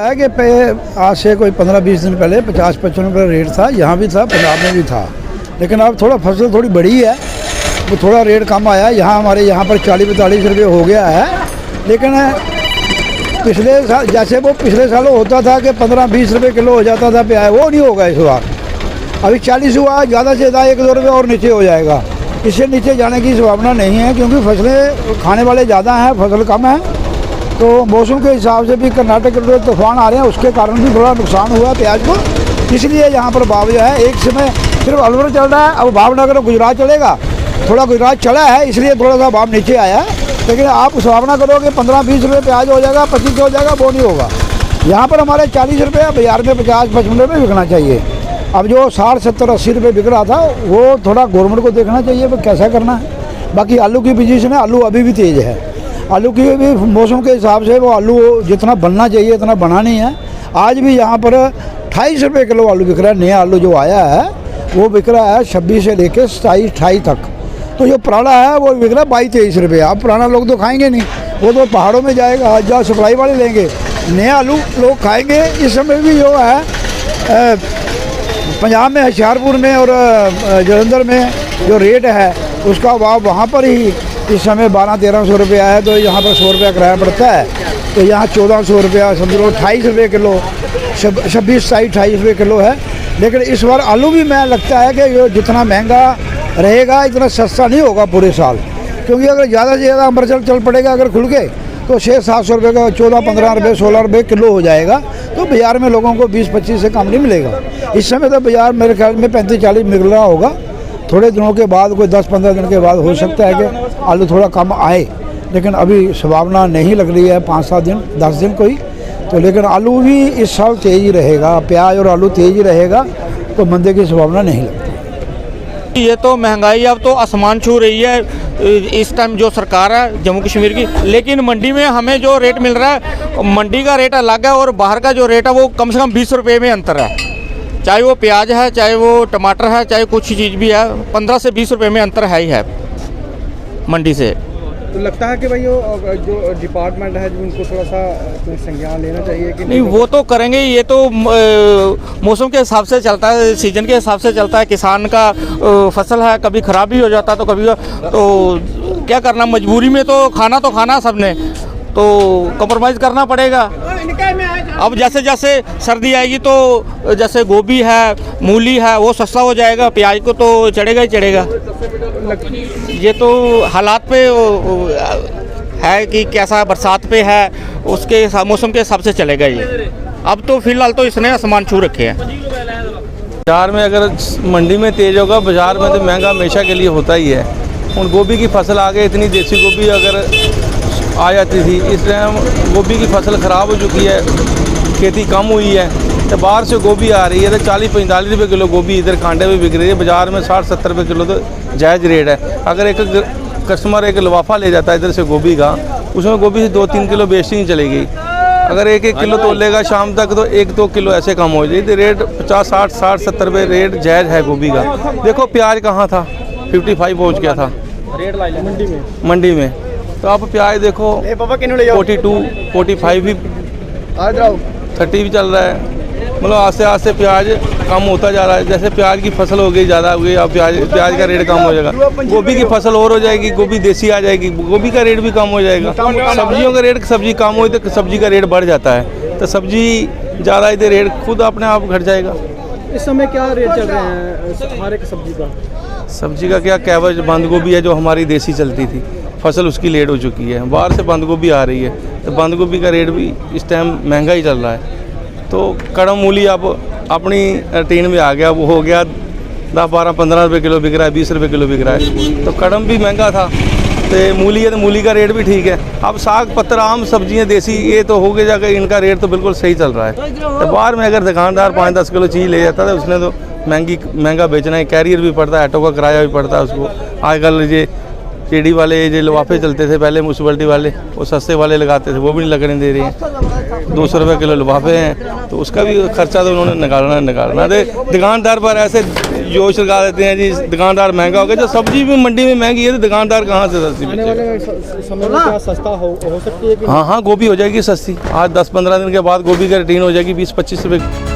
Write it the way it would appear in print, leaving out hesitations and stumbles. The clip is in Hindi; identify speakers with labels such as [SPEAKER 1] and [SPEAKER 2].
[SPEAKER 1] है कि आज से कोई 15-20 दिन पहले 50-55 रुपये रेट था, यहाँ भी था, पंजाब में भी था, लेकिन अब थोड़ा फसल थोड़ी बड़ी है, वो थोड़ा रेट कम आया। यहाँ हमारे यहाँ पर 40-45 रुपये हो गया है, लेकिन पिछले साल जैसे वो पिछले सालों होता था कि 15-20 रुपये किलो हो जाता था प्याज, वो नहीं होगा इस बार। अभी 40 हुआ, ज़्यादा से ज़्यादा 1-2 रुपये और नीचे हो जाएगा। इससे नीचे जाने की संभावना नहीं है, क्योंकि फसलें खाने वाले ज़्यादा हैं, फसल कम है। तो मौसम के हिसाब से भी कर्नाटक के तूफान आ रहे हैं, उसके कारण भी थोड़ा नुकसान हुआ प्याज को, इसलिए यहाँ पर भाव जो है एक समय सिर्फ अलवर चल रहा है। अब भावनगर गुजरात चलेगा, थोड़ा गुजरात चला है, इसलिए थोड़ा सा भाव नीचे आया है। लेकिन आप संभावना करोगे 15-20 रुपये प्याज हो जाएगा, 25 हो जाएगा, वो नहीं होगा। यहाँ पर हमारे 40 रुपये, बाजार में 50-55 रुपये बिकना चाहिए। अब जो 60-70-80 रुपये बिक रहा था, वो थोड़ा गवर्नमेंट को देखना चाहिए वो कैसा करना है। बाकी आलू की पोजीशन है, आलू अभी भी तेज़ है। आलू की भी मौसम के हिसाब से वो आलू जितना बनना चाहिए इतना बना नहीं है। आज भी यहाँ पर 28 रुपये किलो आलू बिक रहा है। नया आलू जो आया है वो बिक रहा है 26 से लेकर 27-28 तक। तो जो पुराना है वो बिक रहा है 22-23 रुपये। अब पुराना लोग तो खाएंगे नहीं, वो तो पहाड़ों में जाएगा, जहाँ सप्लाई वाले लेंगे। नया आलू लोग खाएंगे। इस समय भी जो है पंजाब में, होशियारपुर में और जलंधर में जो रेट है उसका भाव वहाँ पर ही इस समय 1200-1300 रुपया है। तो यहाँ पर 100 रुपया किराया पड़ता है, तो यहाँ 1400 रुपया, समझ लो 28 रुपये किलो, 26-27-28 रुपये किलो है। लेकिन इस बार आलू भी मैं लगता है कि जो जितना महंगा रहेगा इतना सस्ता नहीं होगा पूरे साल, क्योंकि अगर ज़्यादा से ज़्यादा अमृतसर चल पड़ेगा अगर खुल के, तो 600-700 रुपये का 14-15 रुपये 16 रुपये किलो हो जाएगा। तो बाज़ार में लोगों को 20-25 से कम नहीं मिलेगा। इस समय तो बाज़ार मेरे ख्याल में 35-40 मिल रहा होगा। थोड़े दिनों के बाद, कोई 10-15 दिन के बाद हो सकता है कि आलू थोड़ा कम आए, लेकिन अभी संभावना नहीं लग रही है 5-7 दिन 10 दिन कोई। तो लेकिन आलू भी इस साल तेज़ ही रहेगा, प्याज और आलू तेज़ ही रहेगा, तो मंदे की संभावना नहीं लगती।
[SPEAKER 2] ये तो महंगाई अब तो आसमान छू रही है इस टाइम जो सरकार है जम्मू कश्मीर की। लेकिन मंडी में हमें जो रेट मिल रहा है, मंडी का रेट अलग है और बाहर का जो रेट है वो कम से कम 20 रुपये में अंतर है। चाहे वो प्याज है, चाहे वो टमाटर है, चाहे कुछ चीज़ भी है, 15 से 20 रुपये में अंतर है ही है मंडी से।
[SPEAKER 3] तो लगता है कि भाई जो डिपार्टमेंट है जो उनको थोड़ा सा संज्ञान लेना चाहिए कि
[SPEAKER 2] नहीं, वो तो करेंगे। ये तो मौसम के हिसाब से चलता है, सीजन के हिसाब से चलता है। किसान का फसल है, कभी ख़राब भी हो जाता है, तो कभी तो क्या करना, मजबूरी में तो खाना सबने, तो कॉम्प्रोमाइज़ करना पड़ेगा। अब जैसे जैसे सर्दी आएगी तो जैसे गोभी है, मूली है, वो सस्ता हो जाएगा, प्याज को तो चढ़ेगा ही चढ़ेगा। ये तो हालात पे है कि कैसा बरसात पे है, उसके मौसम के हिसाब से चलेगा ये। अब तो फिलहाल तो इसने आसमान छू रखे हैं।
[SPEAKER 4] बाजार में अगर मंडी में तेज़ होगा, बाजार में तो महंगा हमेशा के लिए होता ही है। उन गोभी की फसल आ गई, इतनी देसी गोभी अगर आ जाती थी, इस टाइम गोभी की फसल ख़राब हो चुकी है, खेती कम हुई है, तो बाहर से गोभी आ रही है तो 40-45 रुपये किलो गोभी इधर कांटे में बिक रही है। बाज़ार में 60-70 रुपये किलो तो जायज़ रेट है। अगर एक कस्टमर एक लिफाफा ले जाता है इधर से गोभी का, उसमें गोभी से 2-3 किलो बेचती नहीं चलेगी। अगर 1-1 किलो तो लेगा शाम तक, तो 1-2 किलो ऐसे कम हो जाए। रेट 50-60-60-70 रुपये रेट जायज़ है गोभी का। देखो प्याज कहाँ था, 55 पहुँच गया था मंडी में। तो आप प्याज देखो 42-45 भी 30 भी चल रहा है। मतलब आस्ते आस्ते प्याज कम होता जा रहा है। जैसे प्याज की फसल हो गई, ज़्यादा हो गई, अब प्याज का रेट कम हो जाएगा। गोभी की फसल और हो जाएगी, गोभी देसी आ जाएगी, गोभी का रेट भी कम हो जाएगा। सब्जियों का रेट, सब्जी कम हुई तो सब्जी का रेट बढ़ जाता है, तो सब्जी ज़्यादा इधर रेट खुद अपने आप घट जाएगा।
[SPEAKER 3] इस समय क्या रेट चल रहे हैं हर एक सब्जी का? क्या कैबेज, बंद गोभी है जो हमारी देसी चलती थी, फसल उसकी लेट हो चुकी है। बाहर से बंद गोभी आ रही है, तो बंद गोभी का रेट भी इस टाइम महंगा ही चल रहा है। तो कड़म मूली अब अपनी टीन में आ गया, वो हो गया 10-12-15 रुपये किलो बिक रहा है, 20 रुपये किलो बिक रहा है। तो कड़म भी महंगा था, तो मूली है तो मूली का रेट भी ठीक है। अब साग पत्तर आम सब्जियां देसी ये तो हो गए जाकर, इनका रेट तो बिल्कुल सही चल रहा है। तो बाहर में अगर दुकानदार 5-10 किलो चीज़ ले जाता था, उसने तो महंगा बेचना है। कैरियर भी पड़ता है, ऑटो का किराया भी पड़ता है उसको। आजकल ये चेड़ी वाले जो लिफाफे चलते थे पहले म्यूनसिपलिटी वाले, वो सस्ते वाले लगाते थे, वो भी नहीं लगने दे रहे हैं। 200 रुपये किलो लिफाफे हैं, तो उसका भी खर्चा तो उन्होंने निकालना। तो दुकानदार पर ऐसे जोश लगा देते हैं जी दुकानदार महंगा हो गया। जब सब्जी भी मंडी में महंगी है तो दुकानदार कहाँ से सस्ती
[SPEAKER 5] आने
[SPEAKER 3] बेचेगा?
[SPEAKER 5] वाले समय में क्या सस्ता हो सकती है कि
[SPEAKER 3] हाँ हाँ, गोभी हो जाएगी सस्ती। आज 10-15 दिन के बाद गोभी का रेटिंग हो जाएगी 20-25 रुपये।